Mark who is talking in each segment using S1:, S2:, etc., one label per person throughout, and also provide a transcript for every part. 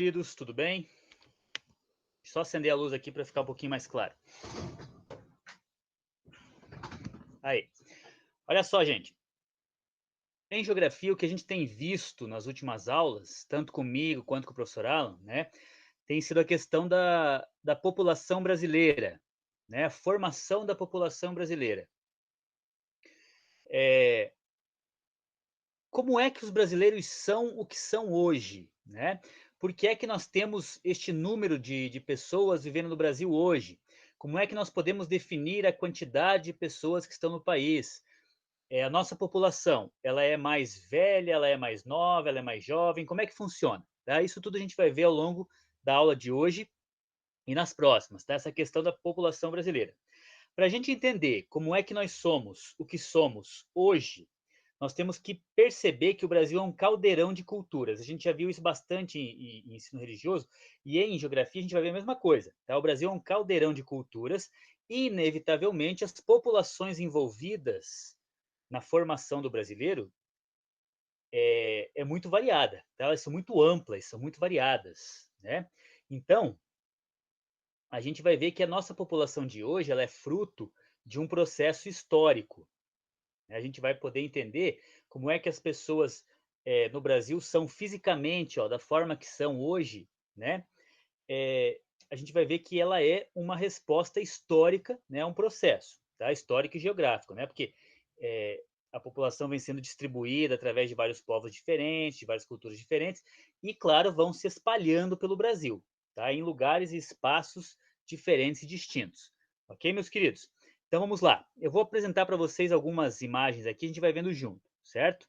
S1: Queridos, tudo bem? Só acender a luz aqui para ficar um pouquinho mais claro. Aí. Olha só, gente. Em geografia, o que a gente tem visto nas últimas aulas, tanto comigo quanto com o professor Alan, né, tem sido a questão da população brasileira, né, a formação da população brasileira. Como é que os brasileiros são o que são hoje, né? Por que é que nós temos este número de pessoas vivendo no Brasil hoje? Como é que nós podemos definir a quantidade de pessoas que estão no país? A nossa população, ela é mais velha, ela é mais nova, ela é mais jovem? Como é que funciona? Tá? Isso tudo a gente vai ver ao longo da aula de hoje e nas próximas, tá? Essa questão da população brasileira. Para a gente entender como é que nós somos o que somos hoje, nós temos que perceber que o Brasil é um caldeirão de culturas. A gente já viu isso bastante em ensino religioso, e em geografia a gente vai ver a mesma coisa. Tá? O Brasil é um caldeirão de culturas, e inevitavelmente as populações envolvidas na formação do brasileiro é muito variada. Tá? Elas são muito amplas, são muito variadas. Né? Então, a gente vai ver que a nossa população de hoje ela é fruto de um processo histórico. A gente vai poder entender como é que as pessoas no Brasil são fisicamente, ó, da forma que são hoje, né? A gente vai ver que ela é uma resposta histórica, né, a um processo, tá? Histórico e geográfico, né? Porque a população vem sendo distribuída através de vários povos diferentes, de várias culturas diferentes, e, claro, vão se espalhando pelo Brasil, tá? Em lugares e espaços diferentes e distintos. Ok, meus queridos? Então vamos lá. Eu vou apresentar para vocês algumas imagens aqui, a gente vai vendo junto, certo?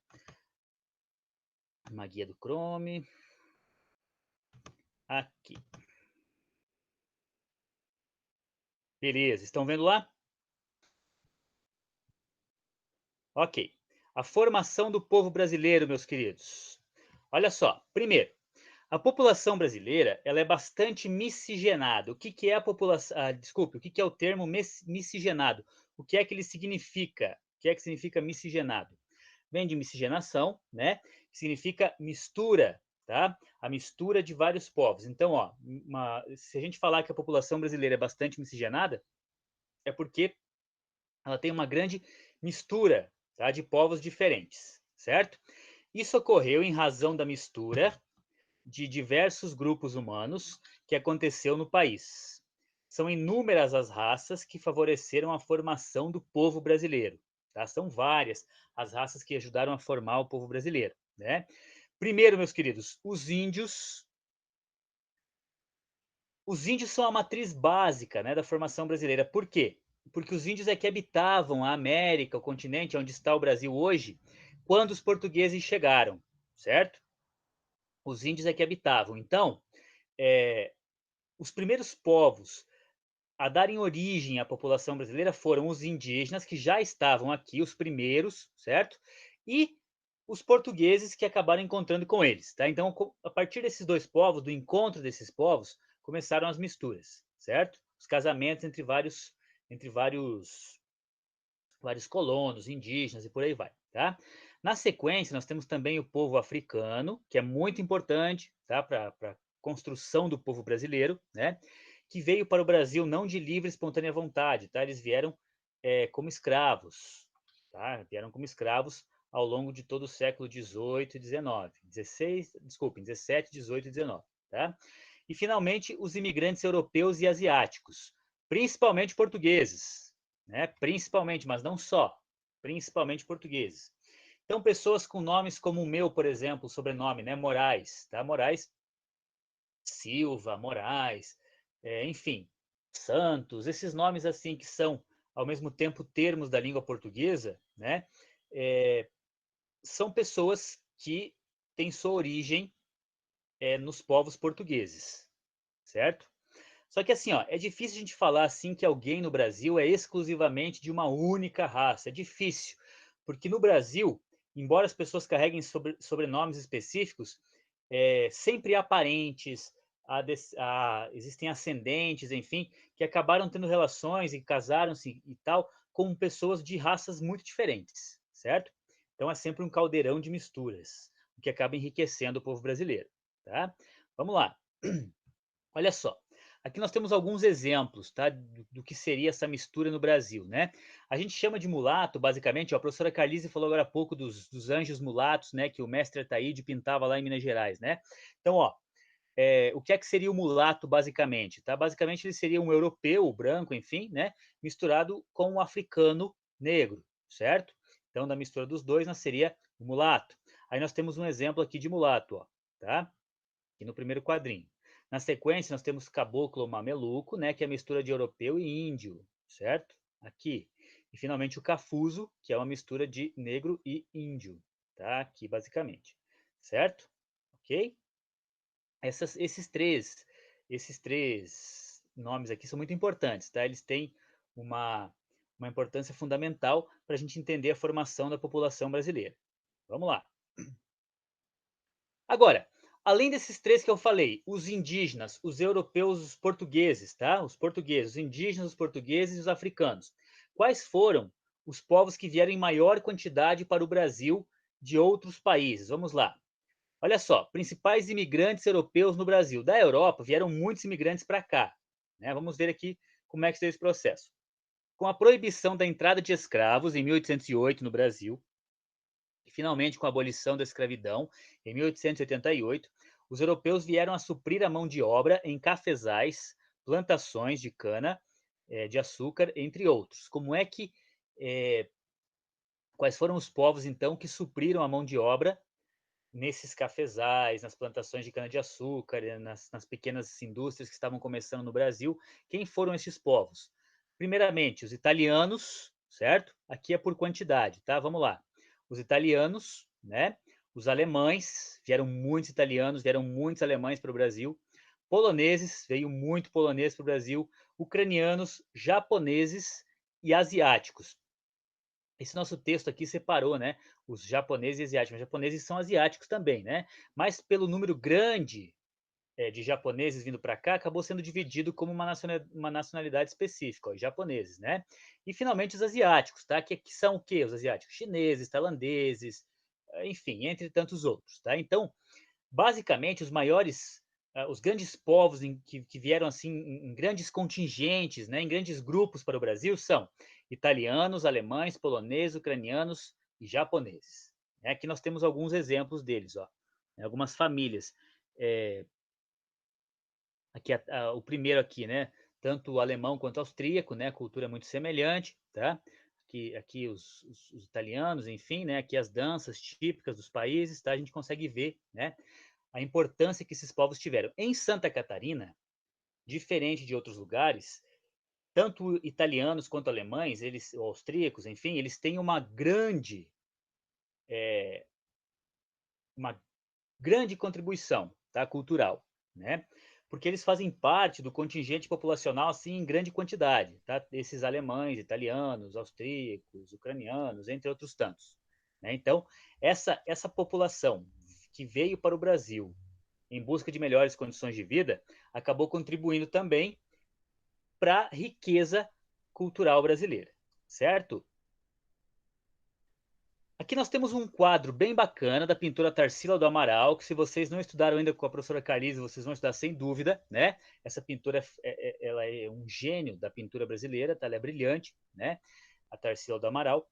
S1: Uma guia do Chrome. Aqui. Beleza, estão vendo lá? Ok. A formação do povo brasileiro, meus queridos. Olha só, primeiro, a população brasileira ela é bastante miscigenada. O que, que é a população? Desculpe, o que, que é o termo miscigenado? O que é que ele significa? O que é que significa miscigenado? Vem de miscigenação, né? Que significa mistura, tá? A mistura de vários povos. Então, ó, se a gente falar que a população brasileira é bastante miscigenada, é porque ela tem uma grande mistura, tá, de povos diferentes, certo? Isso ocorreu em razão da mistura de diversos grupos humanos que aconteceu no país. São inúmeras as raças que favoreceram a formação do povo brasileiro. Tá? São várias as raças que ajudaram a formar o povo brasileiro. Né? Primeiro, meus queridos, os índios. Os índios são a matriz básica, né, da formação brasileira. Por quê? Porque os índios é que habitavam a América, o continente onde está o Brasil hoje, quando os portugueses chegaram, certo? Os índios é que habitavam. Então, os primeiros povos a darem origem à população brasileira foram os indígenas, que já estavam aqui, os primeiros, certo? E os portugueses que acabaram encontrando com eles, tá? Então, a partir desses dois povos, do encontro desses povos, começaram as misturas, certo? Os casamentos entre vários colonos, indígenas e por aí vai, tá? Na sequência, nós temos também o povo africano, que é muito importante, tá? Para a construção do povo brasileiro, né? Que veio para o Brasil não de livre e espontânea vontade, tá? Eles vieram como escravos, tá? Vieram como escravos ao longo de todo o século XVIII e XIX, 16, desculpem, 17, 18 e 19, tá? E finalmente os imigrantes europeus e asiáticos, principalmente portugueses, né? Principalmente, mas não só, principalmente portugueses. Então, pessoas com nomes como o meu, por exemplo, sobrenome, né? Moraes, tá? Moraes Silva, Moraes, enfim, Santos, esses nomes assim que são ao mesmo tempo termos da língua portuguesa, né? São pessoas que têm sua origem nos povos portugueses, certo? Só que assim, ó, é difícil a gente falar assim que alguém no Brasil é exclusivamente de uma única raça. É difícil, porque no Brasil, embora as pessoas carreguem sobrenomes específicos, sempre há parentes, existem ascendentes, enfim, que acabaram tendo relações e casaram-se e tal com pessoas de raças muito diferentes, certo? Então é sempre um caldeirão de misturas, o que acaba enriquecendo o povo brasileiro, tá? Vamos lá. Olha só, aqui nós temos alguns exemplos, tá, do que seria essa mistura no Brasil, né. A gente chama de mulato, basicamente, ó, a professora Carlise falou agora há pouco dos anjos mulatos, né, que o mestre Ataíde pintava lá em Minas Gerais, né. Então, ó, o que é que seria o mulato basicamente, tá? Basicamente ele seria um europeu, branco, enfim, né, misturado com um africano negro, certo? Então, da mistura dos dois nasceria o mulato. Aí nós temos um exemplo aqui de mulato, ó, tá? Aqui no primeiro quadrinho. Na sequência, nós temos caboclo mameluco, né, que é a mistura de europeu e índio, certo? Aqui. E finalmente o cafuso, que é uma mistura de negro e índio, tá? Aqui basicamente, certo? Ok? Esses três nomes aqui são muito importantes, tá? Eles têm uma, uma importância fundamental para a gente entender a formação da população brasileira. Vamos lá. Agora, além desses três que eu falei, os indígenas, os europeus, os portugueses, tá? Os portugueses, os indígenas, os portugueses e os africanos. Quais foram os povos que vieram em maior quantidade para o Brasil de outros países? Vamos lá. Olha só, principais imigrantes europeus no Brasil. Da Europa vieram muitos imigrantes para cá, né? Vamos ver aqui como é que se deu esse processo. Com a proibição da entrada de escravos em 1808 no Brasil, e finalmente com a abolição da escravidão em 1888, os europeus vieram a suprir a mão de obra em cafezais, plantações de cana, de açúcar, entre outros. Como é que, eh, quais foram os povos então que supriram a mão de obra nesses cafezais, nas plantações de cana-de-açúcar, nas pequenas indústrias que estavam começando no Brasil? Quem foram esses povos? Primeiramente, os italianos, certo? Aqui é por quantidade, tá? Vamos lá. Os italianos, né? Os alemães, vieram muitos alemães para o Brasil. Poloneses, veio muito polonês para o Brasil. Ucranianos, japoneses e asiáticos. Esse nosso texto aqui separou, né, os japoneses e asiáticos. Os japoneses são asiáticos também, né? Mas pelo número grande de japoneses vindo para cá, acabou sendo dividido como uma nacionalidade específica, ó, os japoneses, né? E finalmente os asiáticos, tá? Que são o quê? Os asiáticos? Chineses, tailandeses, enfim, entre tantos outros, tá? Então, basicamente, os grandes povos que vieram assim em grandes contingentes, né, em grandes grupos para o Brasil são italianos, alemães, poloneses, ucranianos e japoneses. Aqui nós temos alguns exemplos deles, ó, algumas famílias. É, aqui o primeiro aqui, né? Tanto o alemão quanto o austríaco, né? A cultura é muito semelhante, tá? Aqui os italianos, enfim, né? Aqui as danças típicas dos países, tá? A gente consegue ver, né? A importância que esses povos tiveram. Em Santa Catarina, diferente de outros lugares, tanto italianos quanto alemães, eles, ou austríacos, enfim, eles têm uma grande contribuição, tá, cultural, né? Porque eles fazem parte do contingente populacional assim em grande quantidade, tá? Esses alemães, italianos, austríacos, ucranianos, entre outros tantos, né? Então, essa população que veio para o Brasil em busca de melhores condições de vida, acabou contribuindo também para a riqueza cultural brasileira, certo? Aqui nós temos um quadro bem bacana da pintora Tarsila do Amaral, que se vocês não estudaram ainda com a professora Carlise, vocês vão estudar sem dúvida, né? Essa pintora, ela é um gênio da pintura brasileira, tá? Ela é brilhante, né? A Tarsila do Amaral.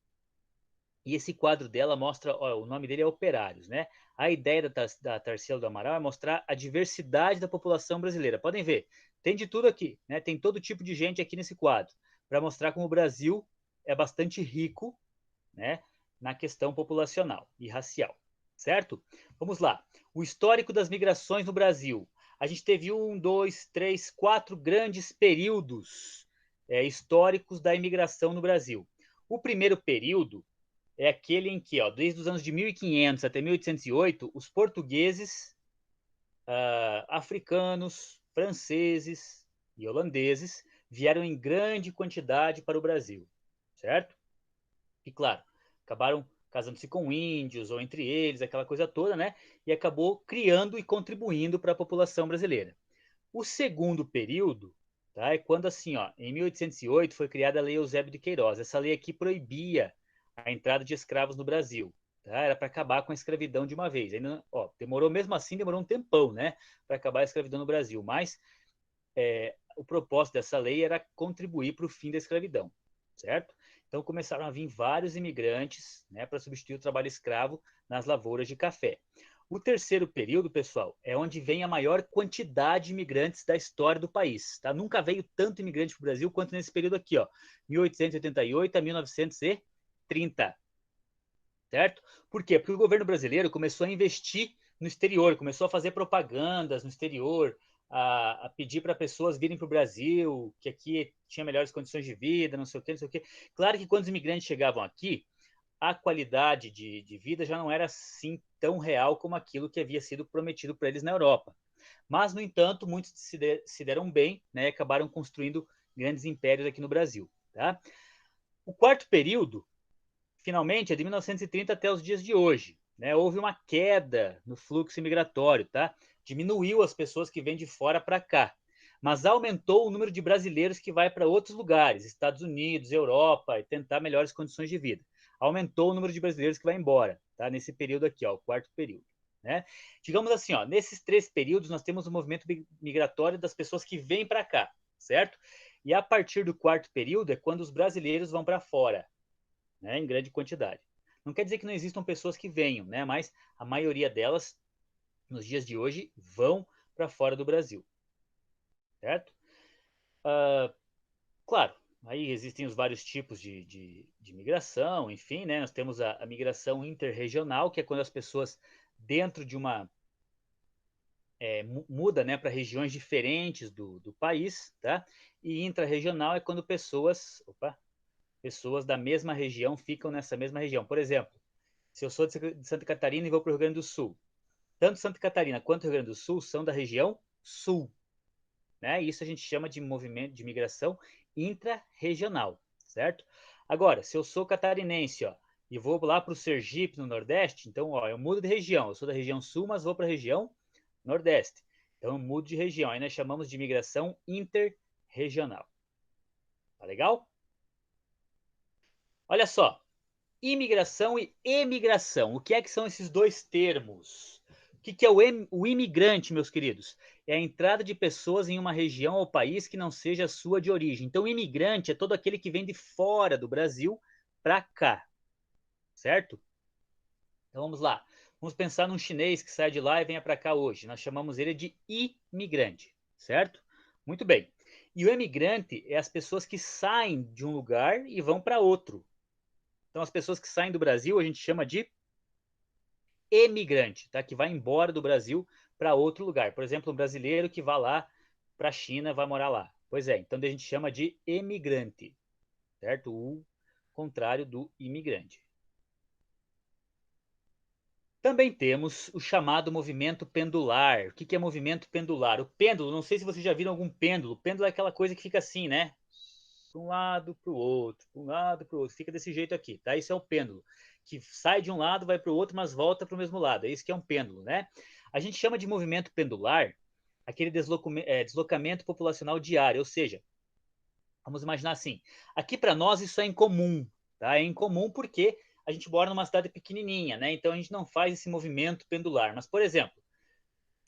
S1: E esse quadro dela mostra, ó, o nome dele é Operários, né? A ideia da Tarsila do Amaral é mostrar a diversidade da população brasileira. Podem ver, tem de tudo aqui, né? Tem todo tipo de gente aqui nesse quadro, para mostrar como o Brasil é bastante rico, né, na questão populacional e racial, certo? Vamos lá. O histórico das migrações no Brasil. A gente teve 4 grandes períodos históricos da imigração no Brasil. O primeiro período é aquele em que, ó, desde os anos de 1500 até 1808, os portugueses, africanos, franceses e holandeses vieram em grande quantidade para o Brasil, certo? E claro, acabaram casando-se com índios ou entre eles, aquela coisa toda, né? E acabou criando e contribuindo para a população brasileira. O segundo período, tá, é quando assim, ó, em 1808 foi criada a Lei Eusébio de Queiroz. Essa lei aqui proibia a entrada de escravos no Brasil. tá? Era para acabar com a escravidão de uma vez. Ainda, ó, demorou mesmo assim, demorou um tempão, né, para acabar a escravidão no Brasil, mas o propósito dessa lei era contribuir para o fim da escravidão, certo? Então começaram a vir vários imigrantes, né, para substituir o trabalho escravo nas lavouras de café. O terceiro período, pessoal, é onde vem a maior quantidade de imigrantes da história do país. Tá? Nunca veio tanto imigrante para o Brasil quanto nesse período aqui, ó, 1888 a 1930, certo? Por quê? Porque o governo brasileiro começou a investir no exterior, começou a fazer propagandas no exterior, a pedir para pessoas virem para o Brasil, que aqui tinha melhores condições de vida, não sei o quê, não sei o quê. Claro que quando os imigrantes chegavam aqui, a qualidade de vida já não era assim tão real como aquilo que havia sido prometido para eles na Europa. Mas, no entanto, muitos se deram bem, né, e acabaram construindo grandes impérios aqui no Brasil. Tá? O quarto período, finalmente, é de 1930 até os dias de hoje. Né? Houve uma queda no fluxo migratório, tá? Diminuiu as pessoas que vêm de fora para cá, mas aumentou o número de brasileiros que vai para outros lugares, Estados Unidos, Europa, e tentar melhores condições de vida. Aumentou o número de brasileiros que vai embora, tá? Nesse período aqui, ó, o quarto período. Né? Digamos assim, ó, nesses 3 períodos nós temos o movimento migratório das pessoas que vêm para cá, certo? E a partir do quarto período é quando os brasileiros vão para fora, né, em grande quantidade. Não quer dizer que não existam pessoas que venham, né, mas a maioria delas, nos dias de hoje, vão para fora do Brasil, certo? Claro, aí existem os vários tipos de migração, enfim, né, nós temos a migração interregional, que é quando as pessoas dentro de uma muda, né, para regiões diferentes do país, tá? E intrarregional é quando pessoas da mesma região ficam nessa mesma região. Por exemplo, se eu sou de Santa Catarina e vou para o Rio Grande do Sul, tanto Santa Catarina quanto o Rio Grande do Sul são da região sul, né? Isso a gente chama de movimento de migração intra-regional, certo? Agora, se eu sou catarinense, ó, e vou lá para o Sergipe, no Nordeste, então, ó, eu mudo de região. Eu sou da região sul, mas vou para a região Nordeste. Então, eu mudo de região. Aí nós chamamos de migração interregional. Tá legal? Olha só, imigração e emigração. O que é que são esses dois termos? O que é o imigrante, meus queridos? É a entrada de pessoas em uma região ou país que não seja a sua de origem. Então, o imigrante é todo aquele que vem de fora do Brasil para cá, certo? Então, vamos lá. Vamos pensar num chinês que sai de lá e venha para cá hoje. Nós chamamos ele de imigrante, certo? Muito bem. E o emigrante é as pessoas que saem de um lugar e vão para outro. Então, as pessoas que saem do Brasil a gente chama de emigrante, tá? Que vai embora do Brasil para outro lugar. Por exemplo, um brasileiro que vai lá para a China, vai morar lá. Pois é, então a gente chama de emigrante, certo? O contrário do imigrante. Também temos o chamado movimento pendular. O que é movimento pendular? O pêndulo, não sei se vocês já viram algum pêndulo. O pêndulo é aquela coisa que fica assim, né? Para um lado, para o outro, para um lado, para o outro. Fica desse jeito aqui, tá? Isso é o pêndulo, que sai de um lado, vai para o outro, mas volta para o mesmo lado. É isso que é um pêndulo, né? A gente chama de movimento pendular aquele deslocamento populacional diário, ou seja, vamos imaginar assim, aqui para nós isso é incomum, tá? É incomum porque a gente mora numa cidade pequenininha, né? Então a gente não faz esse movimento pendular. Mas, por exemplo,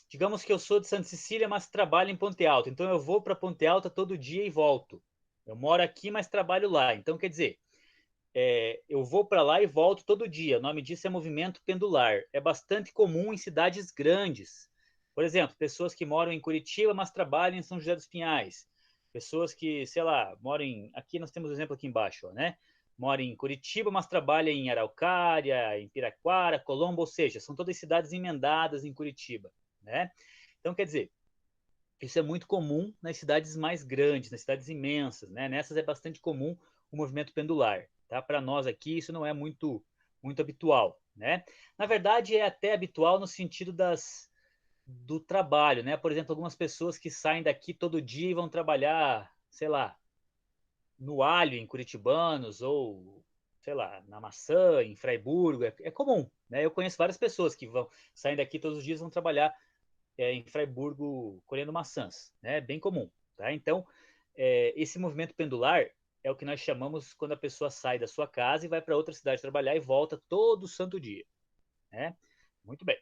S1: digamos que eu sou de Santa Cecília, mas trabalho em Ponte Alta. Então eu vou para Ponte Alta todo dia e volto. Eu moro aqui, mas trabalho lá. Então, quer dizer, eu vou para lá e volto todo dia. O nome disso é movimento pendular. É bastante comum em cidades grandes. Por exemplo, pessoas que moram em Curitiba, mas trabalham em São José dos Pinhais. Pessoas que, sei lá, moram em. Aqui nós temos um exemplo aqui embaixo, ó, né? Moram em Curitiba, mas trabalham em Araucária, em Piraquara, Colombo, ou seja, são todas cidades emendadas em Curitiba, né? Então, quer dizer, isso é muito comum nas cidades mais grandes, nas cidades imensas, né? Nessas é bastante comum o movimento pendular, tá? Para nós aqui isso não é muito habitual, né? Na verdade é até habitual no sentido do trabalho, né? Por exemplo, algumas pessoas que saem daqui todo dia e vão trabalhar, sei lá, no Alho em Curitibanos ou sei lá, na Maçã, em Fraiburgo, é comum, né? Eu conheço várias pessoas que vão saem daqui todos os dias e vão trabalhar em Fraiburgo colhendo maçãs, né? Bem comum, tá? Então, esse movimento pendular é o que nós chamamos quando a pessoa sai da sua casa e vai para outra cidade trabalhar e volta todo santo dia, né? Muito bem.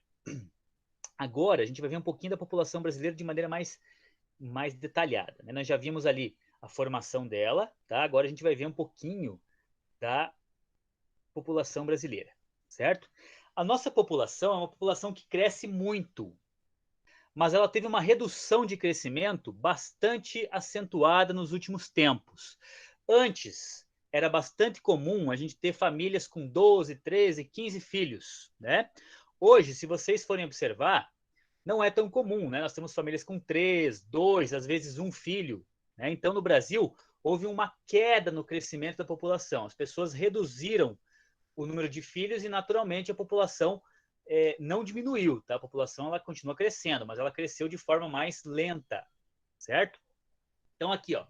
S1: Agora a gente vai ver um pouquinho da população brasileira de maneira mais detalhada, né? Nós já vimos ali a formação dela, tá? Agora a gente vai ver um pouquinho da população brasileira, certo? A nossa população é uma população que cresce muito, mas ela teve uma redução de crescimento bastante acentuada nos últimos tempos. Antes, era bastante comum a gente ter famílias com 12, 13, 15 filhos, né? Hoje, se vocês forem observar, não é tão comum, né? Nós temos famílias com 3, 2, às vezes um filho, né? Então, no Brasil, houve uma queda no crescimento da população. As pessoas reduziram o número de filhos e, naturalmente, a população não diminuiu, tá? A população ela continua crescendo, mas ela cresceu de forma mais lenta, certo? Então, aqui, ó,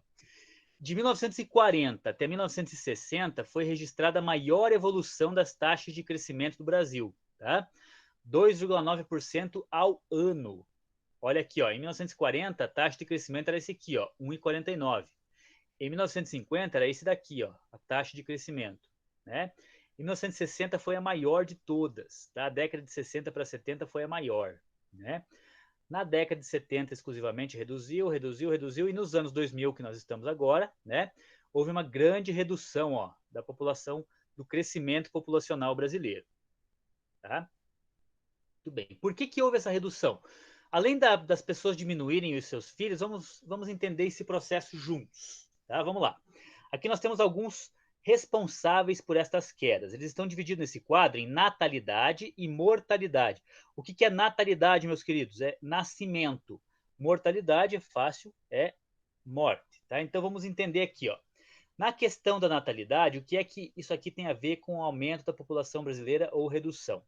S1: de 1940 até 1960 foi registrada a maior evolução das taxas de crescimento do Brasil, tá? 2,9% ao ano. Olha aqui, ó, em 1940 a taxa de crescimento era esse aqui, ó, 1,49. Em 1950 era esse daqui, ó, a taxa de crescimento, né? Em 1960 foi a maior de todas, tá? A década de 60 para 70 foi a maior, né? Na década de 70 exclusivamente reduziu, reduziu, reduziu, e nos anos 2000 que nós estamos agora, né? Houve uma grande redução, ó, da população, do crescimento populacional brasileiro, tá? Muito bem. Por que houve essa redução? Além das pessoas diminuírem os seus filhos, vamos entender esse processo juntos, tá? Vamos lá. Aqui nós temos alguns responsáveis por estas quedas. Eles estão divididos nesse quadro em natalidade e mortalidade. O que é natalidade, meus queridos? É nascimento. Mortalidade é fácil, é morte, tá? Então vamos entender aqui, ó. Na questão da natalidade, o que é que isso aqui tem a ver com o aumento da população brasileira ou redução?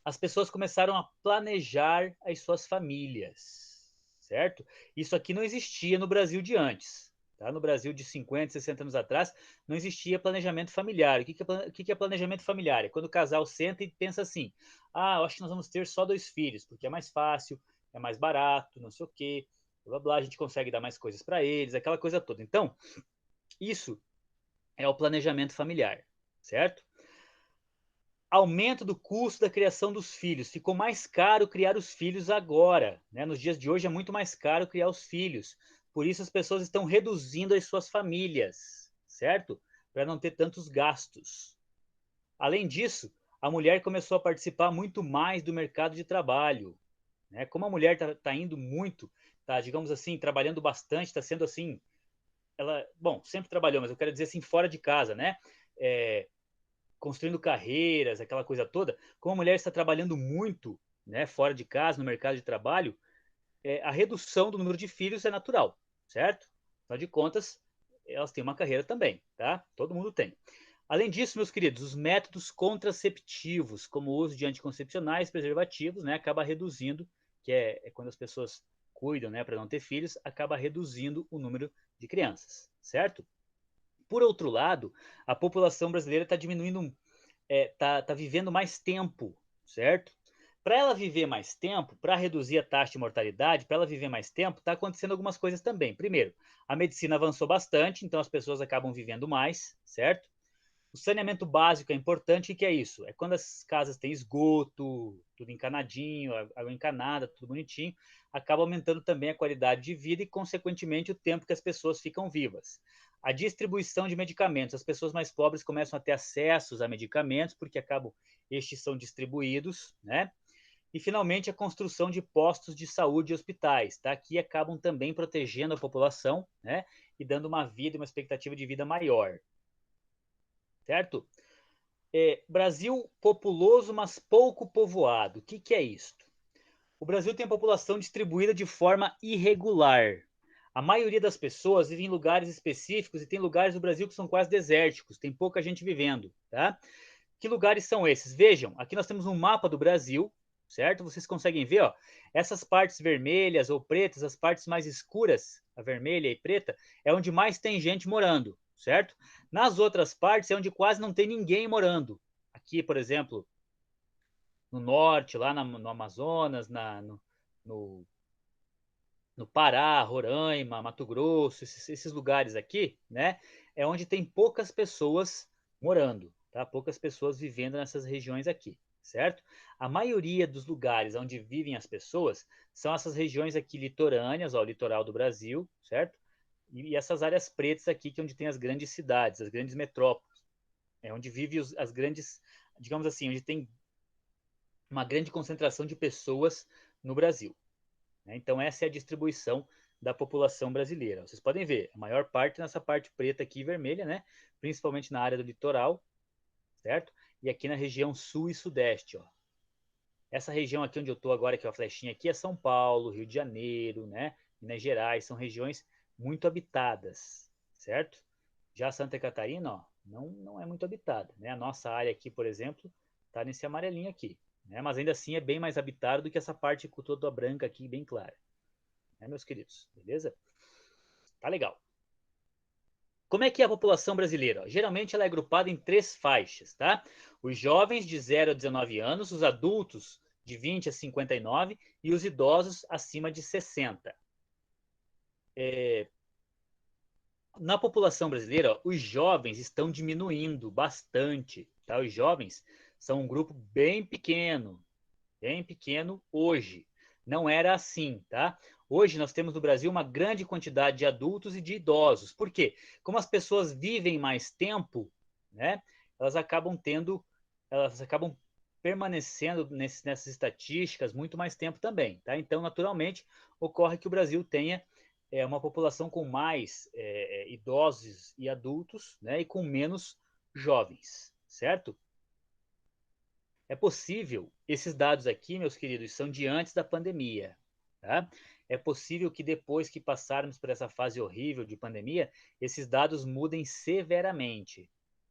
S1: As pessoas começaram a planejar as suas famílias, certo? Isso aqui não existia no Brasil de antes. Tá? No Brasil de 50, 60 anos atrás, não existia planejamento familiar. O que é planejamento familiar? É quando o casal senta e pensa assim: ah, eu acho que nós vamos ter só 2 filhos, porque é mais fácil, é mais barato, não sei o quê, blá, blá, a gente consegue dar mais coisas para eles, aquela coisa toda. Então, isso é o planejamento familiar, certo? Aumento do custo da criação dos filhos. Ficou mais caro criar os filhos agora, né? Nos dias de hoje é muito mais caro criar os filhos. Por isso as pessoas estão reduzindo as suas famílias, certo? Para não ter tantos gastos. Além disso, a mulher começou a participar muito mais do mercado de trabalho, né? Como a mulher está indo muito, tá, digamos assim, trabalhando bastante, está sendo assim, ela, bom, sempre trabalhou, mas eu quero dizer assim, fora de casa, né? Construindo carreiras, aquela coisa toda, como a mulher está trabalhando muito, né, fora de casa, no mercado de trabalho, a redução do número de filhos é natural, certo? Afinal de contas, elas têm uma carreira também, tá? Todo mundo tem. Além disso, meus queridos, os métodos contraceptivos, como o uso de anticoncepcionais, preservativos, né, acaba reduzindo, que é quando as pessoas cuidam, né, para não ter filhos, acaba reduzindo o número de crianças, certo? Por outro lado, a população brasileira está diminuindo, tá vivendo mais tempo, certo? Para ela viver mais tempo, para reduzir a taxa de mortalidade, para ela viver mais tempo, está acontecendo algumas coisas também. Primeiro, a medicina avançou bastante, então as pessoas acabam vivendo mais, certo? O saneamento básico é importante, e que é isso? É quando as casas têm esgoto, tudo encanadinho, água encanada, tudo bonitinho, acaba aumentando também a qualidade de vida e, consequentemente, o tempo que as pessoas ficam vivas. A distribuição de medicamentos. As pessoas mais pobres começam a ter acesso a medicamentos, porque acabam, estes são distribuídos, né? E, finalmente, a construção de postos de saúde e hospitais, tá? Que acabam também protegendo a população, né? E dando uma vida, uma expectativa de vida maior, certo? Brasil populoso, mas pouco povoado. O que é isto? O Brasil tem a população distribuída de forma irregular. A maioria das pessoas vive em lugares específicos e tem lugares do Brasil que são quase desérticos, tem pouca gente vivendo, tá? Que lugares são esses? Vejam, aqui nós temos um mapa do Brasil, certo? Vocês conseguem ver, ó, essas partes vermelhas ou pretas, as partes mais escuras, a vermelha e preta, é onde mais tem gente morando, certo? Nas outras partes é onde quase não tem ninguém morando. Aqui, por exemplo, no norte, lá no Amazonas, no no Pará, Roraima, Mato Grosso, esses lugares aqui, né, é onde tem poucas pessoas morando, tá? Poucas pessoas vivendo nessas regiões aqui, certo? A maioria dos lugares onde vivem as pessoas são essas regiões aqui litorâneas, ó, o litoral do Brasil, certo? E essas áreas pretas aqui, que é onde tem as grandes cidades, as grandes metrópoles, é onde vivem as grandes, digamos assim, onde tem uma grande concentração de pessoas no Brasil. Né? Então, essa é a distribuição da população brasileira. Vocês podem ver, a maior parte nessa parte preta aqui e vermelha, né? Principalmente na área do litoral, certo? E aqui na região sul e sudeste, ó. Essa região aqui onde eu estou agora, que é a flechinha aqui, é São Paulo, Rio de Janeiro, né? Minas Gerais, são regiões muito habitadas, certo? Já Santa Catarina, ó, não é muito habitada, né? A nossa área aqui, por exemplo, está nesse amarelinho aqui, né? Mas ainda assim é bem mais habitada do que essa parte toda branca aqui, bem clara, né, meus queridos? Beleza? Tá legal. Como é que é a população brasileira? Geralmente ela é agrupada em três faixas, tá? Os jovens de 0 a 19 anos, os adultos de 20 a 59 e os idosos acima de 60. Na população brasileira, os jovens estão diminuindo bastante, tá? Os jovens são um grupo bem pequeno hoje. Não era assim, tá? Hoje nós temos no Brasil uma grande quantidade de adultos e de idosos. Por quê? Como as pessoas vivem mais tempo, né? Elas acabam permanecendo nessas estatísticas muito mais tempo também, tá? Então, naturalmente, ocorre que o Brasil tenha uma população com mais idosos e adultos, né? E com menos jovens, certo? É possível, esses dados aqui, meus queridos, são de antes da pandemia, tá? É possível que depois que passarmos por essa fase horrível de pandemia, esses dados mudem severamente,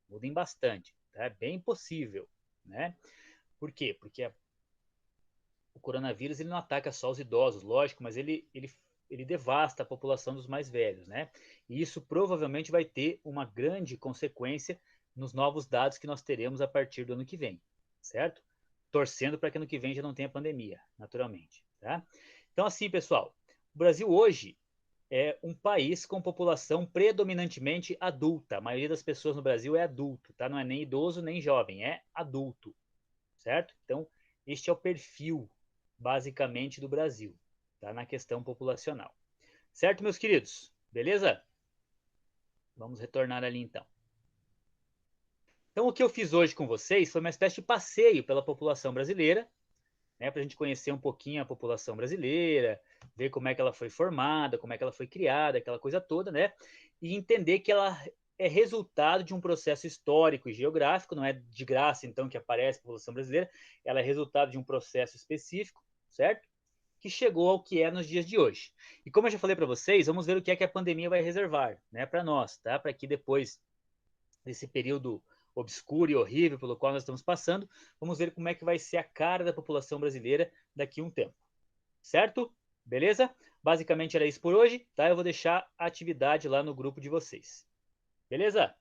S1: mudem bastante, tá? É bem possível, né? Por quê? Porque o coronavírus ele não ataca só os idosos, lógico, mas ele devasta a população dos mais velhos, né? E isso provavelmente vai ter uma grande consequência nos novos dados que nós teremos a partir do ano que vem, certo? Torcendo para que ano que vem já não tenha pandemia, naturalmente, tá? Então, assim, pessoal, o Brasil hoje é um país com população predominantemente adulta. A maioria das pessoas no Brasil é adulto, tá? Não é nem idoso nem jovem, é adulto, certo? Então, este é o perfil, basicamente, do Brasil, tá? Na questão populacional. Certo, meus queridos? Beleza? Vamos retornar ali então. Então, o que eu fiz hoje com vocês foi uma espécie de passeio pela população brasileira, né, para a gente conhecer um pouquinho a população brasileira, ver como é que ela foi formada, como é que ela foi criada, aquela coisa toda, né? E entender que ela é resultado de um processo histórico e geográfico, não é de graça, então, que aparece a população brasileira, ela é resultado de um processo específico, certo? Que chegou ao que é nos dias de hoje. E como eu já falei para vocês, vamos ver o que é que a pandemia vai reservar, né, para nós, tá? Para que depois desse período obscuro e horrível pelo qual nós estamos passando, vamos ver como é que vai ser a cara da população brasileira daqui a um tempo. Certo? Beleza? Basicamente era isso por hoje, tá? Eu vou deixar a atividade lá no grupo de vocês. Beleza?